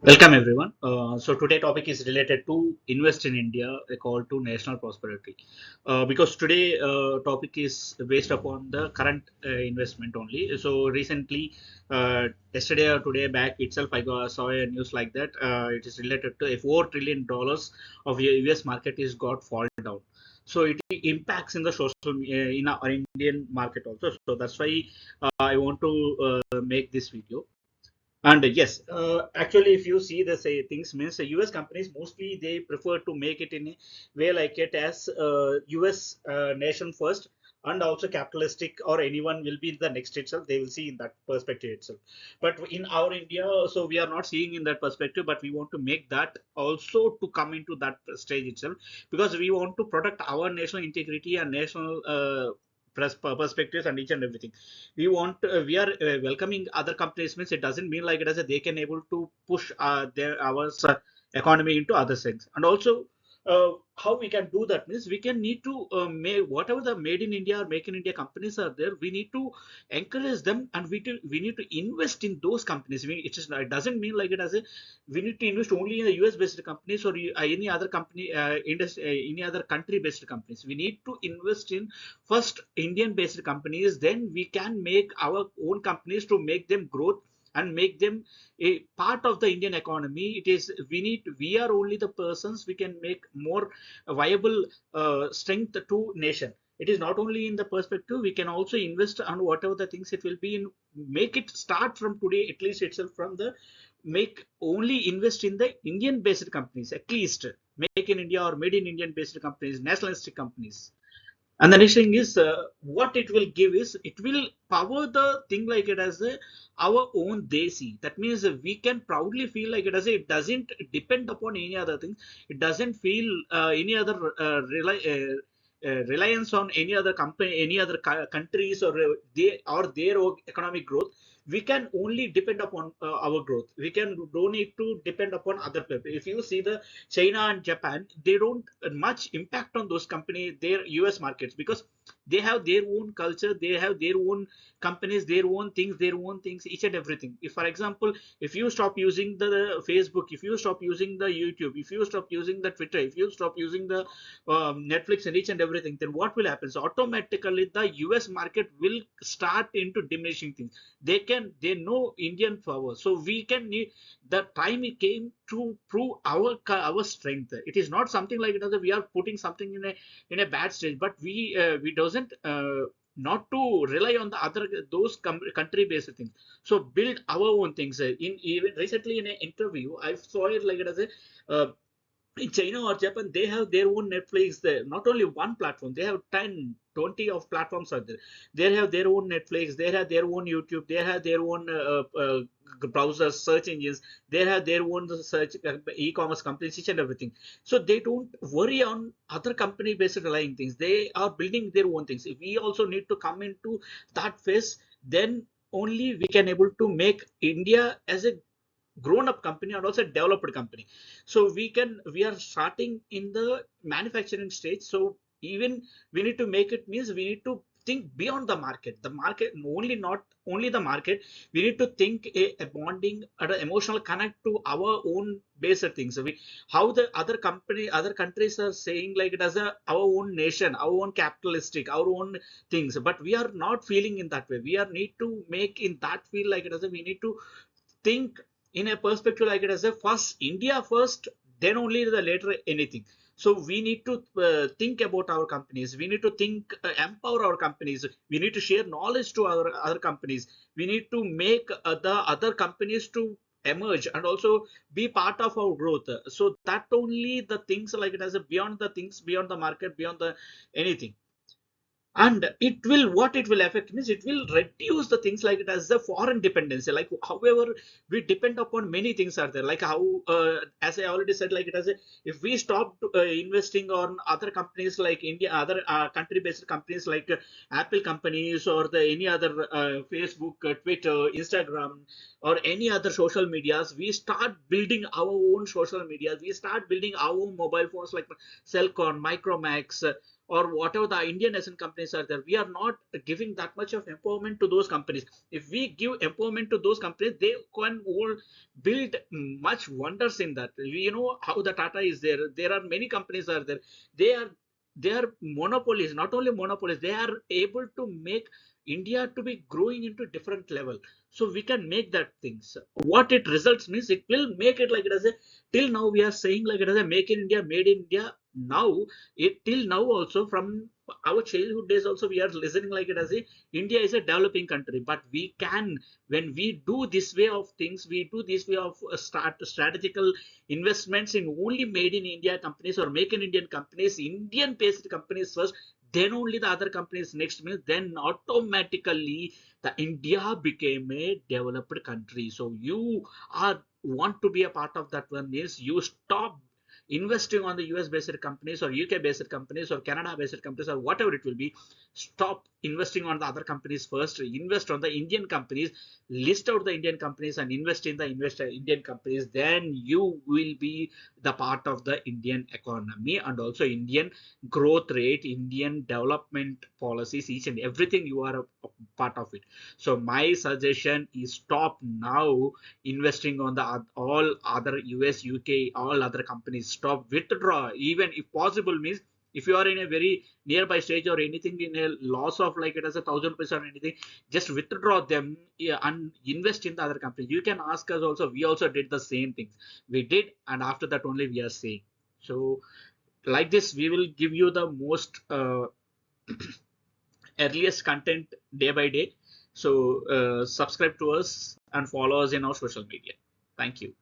Welcome everyone. So today topic is related to invest in India, a call to national prosperity. Because today topic is based upon the current investment only. So recently, yesterday or today back itself, saw a news like that. It is related to a $4 trillion of US market is got fall down. So it impacts in the in our Indian market also. So that's why I want to make this video. And yes, actually, if you see the say things means US companies mostly they prefer to make it in a way like it as US nation first and also capitalistic or anyone will be the next itself. They will see in that perspective itself. But in our India, so we are not seeing in that perspective, but we want to make that also to come into that stage itself because we want to protect our national integrity and national perspectives and each and everything we are welcoming other companies means it doesn't mean like it as a, they can able to push their our economy into other things and also how we can do that means we can need to make whatever the made in India or make in India companies are there we need to encourage them and we need to invest in those companies it doesn't mean like it as a we need to invest only in the US based companies or any other company any other country based companies we need to invest in first Indian based companies then we can make our own companies to make them growth and make them a part of the Indian economy. It is we are only the persons we can make more viable strength to nation. It is not only in the perspective we can also invest on whatever the things it will be in make it start from today at least itself from the make only invest in the Indian based companies at least make in India or made in Indian based companies nationalistic companies. And the next thing is what it will give is it will power the thing like it as our own desi. That means we can proudly feel like it as it doesn't depend upon any other thing. It doesn't feel any other reliance on any other company, any other countries or they or their economic growth. We can only depend upon our growth. We can don't need to depend upon other people. If you see the China and Japan, they don't much impact on those company, their US markets because they have their own culture, they have their own companies, their own things, each and everything. If, for example, if you stop using the Facebook, if you stop using the YouTube, if you stop using the Twitter, if you stop using the Netflix and each and everything, then what will happen? So automatically the US market will start into diminishing things. They know Indian power, so we can need the time it came to prove our strength. It is not something like that we are putting something in a bad stage, but we doesn't not to rely on the other those country based things. So build our own things. In even recently in an interview, I saw it like it as a in China or Japan, they have their own Netflix. There, not only one platform, they have 10, 20 of platforms are there. They have their own Netflix, they have their own YouTube, they have their own browsers, search engines, they have their own search e-commerce companies, each and everything. So they don't worry on other company-based relying things. They are building their own things. If we also need to come into that phase, then only we can able to make India as a grown up company and also developed company. So we are starting in the manufacturing stage. So even we need to make it means we need to think beyond the market only not only the market. We need to think a bonding or an emotional connect to our own basic things. So how the other countries are saying like it as our own nation, our own capitalistic, our own things, but we are not feeling in that way. We are need to make in that feel like it as we need to think in a perspective like it as a first India first, then only the later anything. So we need to think about our companies. We need to think empower our companies. We need to share knowledge to our other companies. We need to make the other companies to emerge and also be part of our growth. So that only the things like it as a beyond the things, beyond the market, beyond the anything. And it will what it will affect means it will reduce the things like it as the foreign dependency. Like however we depend upon many things are there, like how as I already said like it as a if we stop investing on other companies like India, other country based companies like Apple companies or the any other Facebook, Twitter, Instagram, or any other social medias, we start building our own social media, we start building our own mobile phones like Cellcon, Micromax, or whatever the Indian nascent companies are there, we are not giving that much of empowerment to those companies. If we give empowerment to those companies, they can all build much wonders in that. You know how the Tata is there. There are many companies are there. They are they are monopolies, not only monopolies, they are able to make India to be growing into different level. So we can make that things. What it results means, it will make it like it as a, till now we are saying like it as a make in India, made in India. Now it till now also from our childhood days also we are listening like it as a India is a developing country. But we can, when we do this way of things, we do this way of start strategical investments in only made in India companies or make in Indian companies, Indian based companies first, then only the other companies next, means then automatically the India became a developed country. So you are want to be a part of that one, means you stop investing on the US based companies or UK based companies or Canada based companies or whatever it will be. Stop investing on the other companies first, invest on the Indian companies, list out the Indian companies and invest in the Indian companies. Then you will be the part of the Indian economy and also Indian growth rate, Indian development policies, each and everything, you are a part of it. So my suggestion is stop now investing on the all other US, UK, all other companies. Stop, withdraw, even if possible, means if you are in a very nearby stage or anything in a loss of like it as 1,000 rupees or anything, just withdraw them, yeah, and invest in the other companies. You can ask us also, we also did the same things. We did, and after that only we are saying. So like this, we will give you the most earliest content day by day. So subscribe to us and follow us in our social media. Thank you.